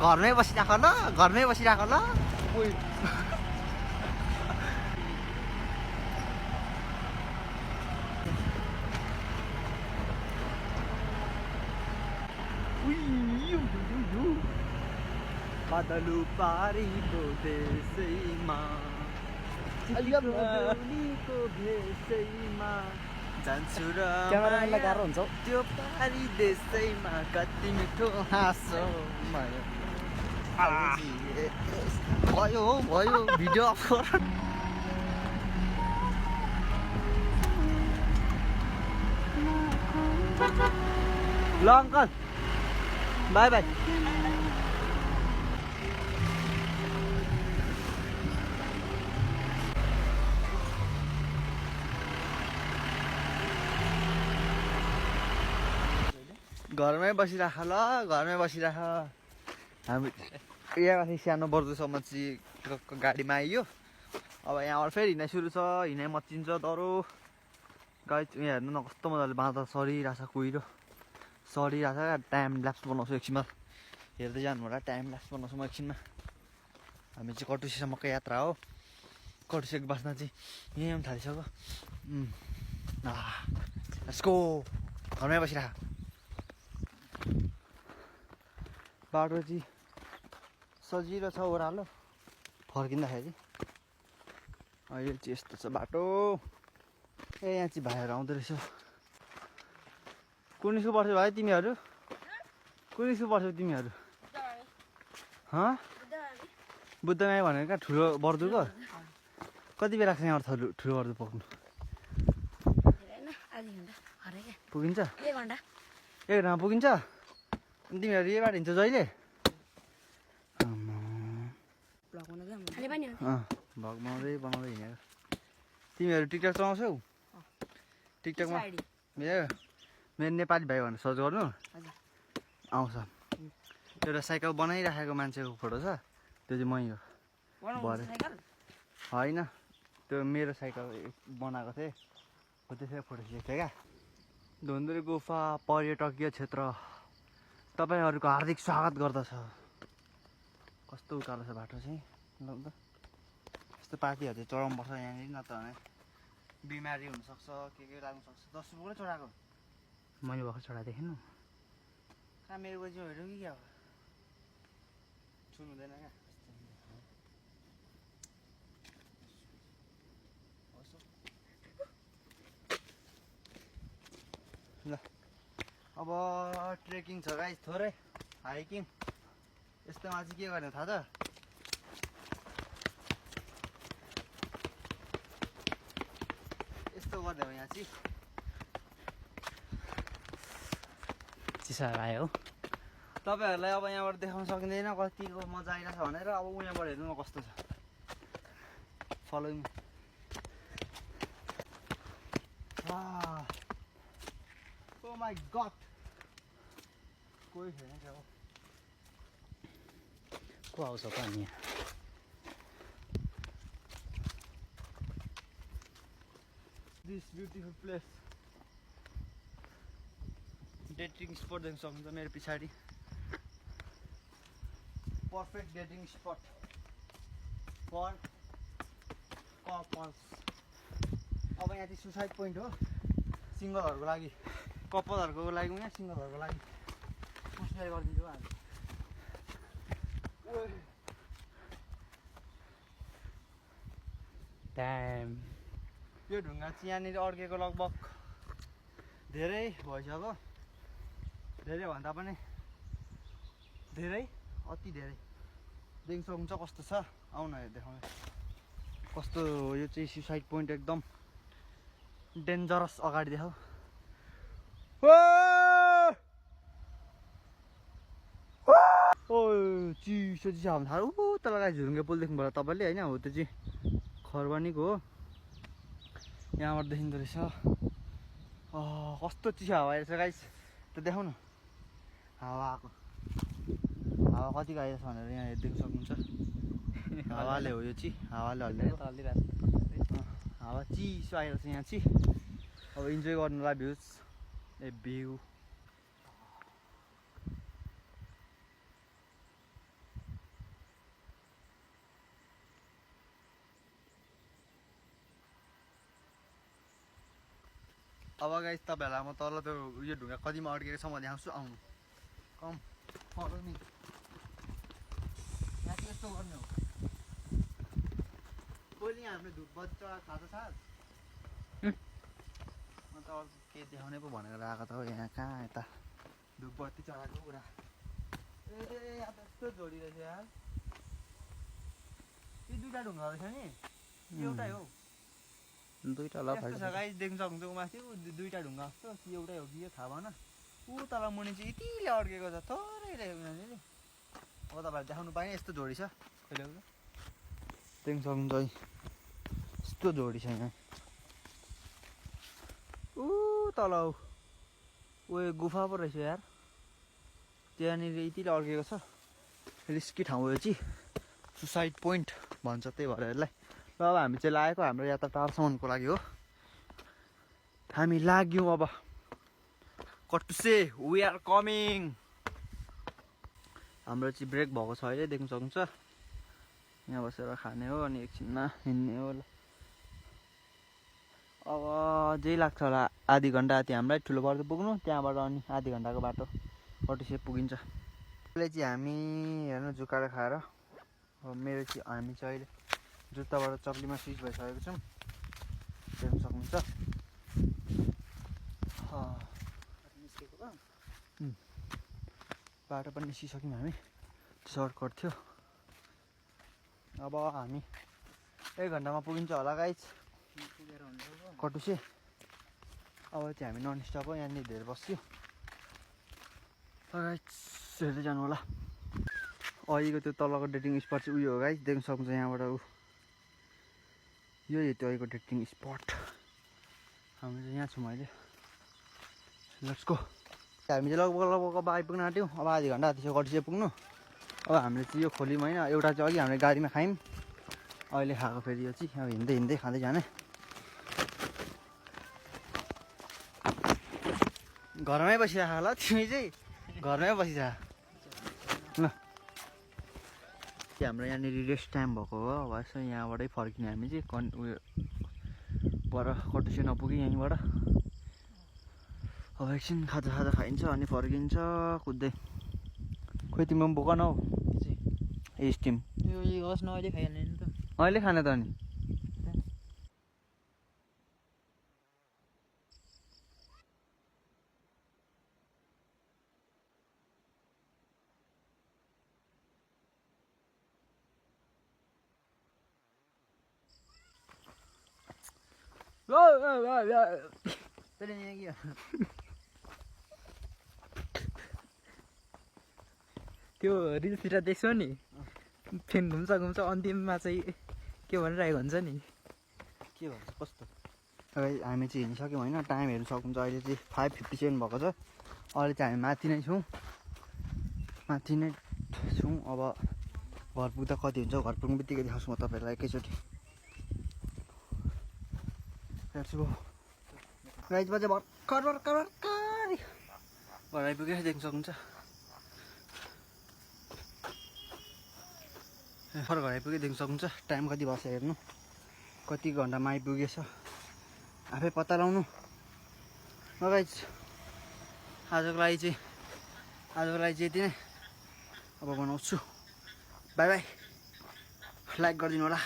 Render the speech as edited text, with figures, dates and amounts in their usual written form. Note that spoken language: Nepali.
घरमै बसिराख ल घरमै बसिराख ल बादलु पारीको देशैमा चिलिको भेषैमा जान्छु र क्यामेराम्यानलाई गाह्रो हुन्छ त्यो पारी देशैमा कति मिठो हाँसो भयो भिडियो अफ गर ल अङ्कल बाई बाई घरमै बसिराख ल घरमै बसिराख हामी यहाँमाथि सानो बर्दोसम्म चाहिँ गाडीमा आइयो अब यहाँबाट फेरि हिँडाइ सुरु छ हिँडाइ मचिन्छ डह्रो गाडी यहाँ हेर्नु न कस्तो मजाले बाँधा सरिरहेछ कुहिरो सरिरहेछ क्या टाइम ल्याप्स बनाउँछु एकछिनमा हेर्दै जानु होला टाइम ल्याप्स बनाउँछु म एकछिनमा हामी चाहिँ कटुसीसम्मको यात्रा हो कटुसीको बासमा चाहिँ यहीँ पनि थालिसक्यो यसको घरमै बसिराख बाटो चाहिँ सजिलो छ ओह्रालो फर्किँदाखेरि अहिले चाहिँ यस्तो छ बाटो ए यहाँ चाहिँ भाइहरू आउँदो रहेछ कुन स्कुल पढ्छौ भाइ तिमीहरू कुन स्कुल पढ्छौ तिमीहरू बुद्धमाया भनेर कहाँ ठुलो बर्दुको कति बेला लाग्छ यहाँबाट ठुलो बर्दु पुग्नु पुगिन्छ 1 घन्टामा पुगिन्छ अनि तिमीहरू यही बाटो हिँड्छौ जहिले भ्लग बनाउँदै हिँडेको तिमीहरू टिकटक चलाउँछौ टिकटकमा मेरो नेपाली भाइ भनेर सर्च गर्नु आउँछ एउटा साइकल बनाइराखेको मान्छेको फोटो छ त्यो चाहिँ मै हो भरे होइन त्यो मेरो साइकल बनाएको थिएँ हो त्यसै फोटो खिचेको थिएँ क्या धुन्द्री गुफा पर्यटकीय क्षेत्र तपाईँहरूको हार्दिक स्वागत गर्दछ कस्तो उकालो छ बाटो चाहिँ ल त यस्तो पार्टीहरू चाहिँ चढाउनुपर्छ यहाँनिर न त भने बिमारी हुनसक्छ के लाग्नुसक्छ 10 रुपियाँ चढाएको मैले भर्खर चढाएको देखेन कहाँ मेरो गोजीमा हेऱ्यौ कि क्या हो छुनु हुँदैन क्या ल अब ट्रेकिङ छ गाइस थोरै हाइकिङ यस्तोमा चाहिँ के गर्ने थाहा छ यस्तो गर्ने हो यहाँ चाहिँ चिसा आयो तपाईँहरूलाई अब यहाँबाट देखाउन सकिँदैन कतिको मजा आइरहेछ भनेर अब उहाँबाट हेर्नु न कस्तो छ फलोइङ ओ माई गड कोही छैन क्या हो को आउँछ पानी this beautiful place dating spot देख्न सक्नुहुन्छ मेरो पछाडि perfect dating spot for couples अब यहाँ चाहिँ सुसाइड पोइन्ट हो सिङ्गलहरूको लागि कपालहरूको लागि यहाँ सिङ्गलहरूको लागि कन्सिडर गरिदिन्छु हामी टाइम यो ढुङ्गा चाहिँ यहाँनिर अड्केको लगभग धेरै भइसक्यो धेरै भन्दा पनि धेरै अति धेरै देख्न सक्नुहुन्छ कस्तो छ आउन देखाउनु कस्तो यो चाहिँ सुसाइड पोइन्ट एकदम डेन्जरस अगाडि देखाऊ ओ चिसो चिसो हाल्नु थाल्यो तल गाई झुरुङ्गे पुल देख्नुभयो तपाईँले होइन हो त्यो चाहिँ खरबानीको हो यहाँबाट देखिँदो रहेछ कस्तो चिसो हावा आइरहेछ गाइस त्यो देखाउ न हावा आएको हावा कतिको आइरहेछ भनेर यहाँ हेरिदिनु सक्नुहुन्छ हावाले हो यो चाहिँ हावाले हल्लिरहेको हावा चिसो आइरहेछ यहाँ चाहिँ अब इन्जोय गर्नुलाई भ्युज भ्यू अब गाइस तपाईँहरूलाई म तल त्यो उयो ढुङ्गा कतिमा अड्केको छ म देखाउँछु आउनु कम फलो नि यहाँ चाहिँ यस्तो गर्ने हो पहिले हामीले धुप बत्ती चढाएको थाहा छ साल म त अर्को के देखाउने पो भनेर आएको त हो यहाँ कहाँ यता धुप बत्ती चढाएको कुरा ए यहाँ त यस्तो जोडी रहेछ यार यी दुईवटा ढुङ्गा रहेछ नि एउटै हो दुईटा ल यस्तो छ गाइस देख्न सक्नुहुन्छ माथि दुईवटा ढुङ्गा जस्तो कि एउटै हो कि यो थाहा भएन ऊ तल मुनि चाहिँ यतिले अड्केको छ थोरै रहेको यहाँनिर अब तपाईँहरू देखाउनु पाएन यस्तो जोडी छ कहिले देख्न सक्नुहुन्छ है यस्तो जोडी छ यहाँ ऊ तल उयो गुफा पो रहेछ यार त्यहाँनिर यतिले अड्केको छ रिस्की ठाउँ यो चाहिँ सुसाइड पोइन्ट भन्छ त्यही भएर यसलाई ल अब हामी चाहिँ लागेको हाम्रो यात्रा टाढासम्मको लागि हो हामी लाग्यौँ अब कटुसे वी आर कमिङ हाम्रो चाहिँ ब्रेक भएको छ अहिले देख्न सक्नुहुन्छ यहाँ बसेर खाने हो अनि एकछिनमा हिँड्ने हो ल अब अझै लाग्छ होला आधी घन्टा त्यो हामीलाई ठुलो पर्दो पुग्नु त्यहाँबाट अनि आधी घन्टाको बाटो कटुसे पुगिन्छ अहिले चाहिँ हामी हेर्नु जुकाएर खाएर अब मेरो चाहिँ हामी चाहिँ अहिले जुत्ताबाट चक्लीमा स्विच भइसकेको छौँ देख्न सक्नुहुन्छ बाटो पनि निस्किसक्यौँ हामी सर्टकट थियो अब हामी 1 घन्टामा पुगिन्छ होला गाइस कटुसे अब चाहिँ हामी नन स्टप हो यहाँनिर धेरै बस्यो गाइस हेर्दै जानु होला अहिलेको त्यो तलको डेटिङ स्पट चाहिँ उयो हो गाइस देख्न सक्नुहुन्छ यहाँबाट ऊ यो त्यो अहिलेको डेटिङ स्पट हामी चाहिँ यहाँ छौँ अहिले लेट्स गो हामी चाहिँ लगभग अब आइपुग्न आँट्यौँ अब आधी घन्टा त्यसो कटुसे पुग्नु अब हामीले चाहिँ यो खोल्यौँ होइन एउटा चाहिँ अघि हामीले गाडीमा खायौँ अहिले खाएको फेरि यो चाहिँ अब हिँड्दै हिँड्दै खाँदै जाने घरमै बसिरहेको होला तिमी चाहिँ घरमै बसिरह ल त्यो हाम्रो यहाँनिर रेस्ट टाइम भएको हो अब यसो यहाँबाटै फर्किने हामी चाहिँ उयो पर कटुसे नपुग्यो यहीँबाट अब एकछिन खाजा खाइन्छ अनि फर्किन्छ कुद्दै खोइ तिम्रो पनि बोक न हौ स्टिम यो होस् न अहिले खाइहाल्ने नि त अहिले खाने त अनि त्यो रिल्सतिर देख्छौ नि फेन घुम्छ अन्तिममा चाहिँ के भनिरहेको हुन्छ नि के भन्छ कस्तो हामी चाहिँ हिँडिसक्यौँ होइन टाइम हेर्नु सक्नुहुन्छ अहिले चाहिँ 5:57 भएको छ अहिले चाहिँ हामी माथि नै छौँ अब घर पुग्दा कति हुन्छ घर पुग्नु बित्तिकै देखाउँछु म तपाईँहरूलाई एकैचोटि गाइज बजे भर्खर घर आइपुगेर देख्न सक्नुहुन्छ भर्खर घर आइपुगेर देख्न सक्नुहुन्छ टाइम कति भएछ हेर्नु कति घन्टामा आइपुगेछ आफै पत्ता लगाउनु ल गाइज आजको लागि चाहिँ यति नै अब बनाउँछु बाई बाई लाइक गरिदिनु होला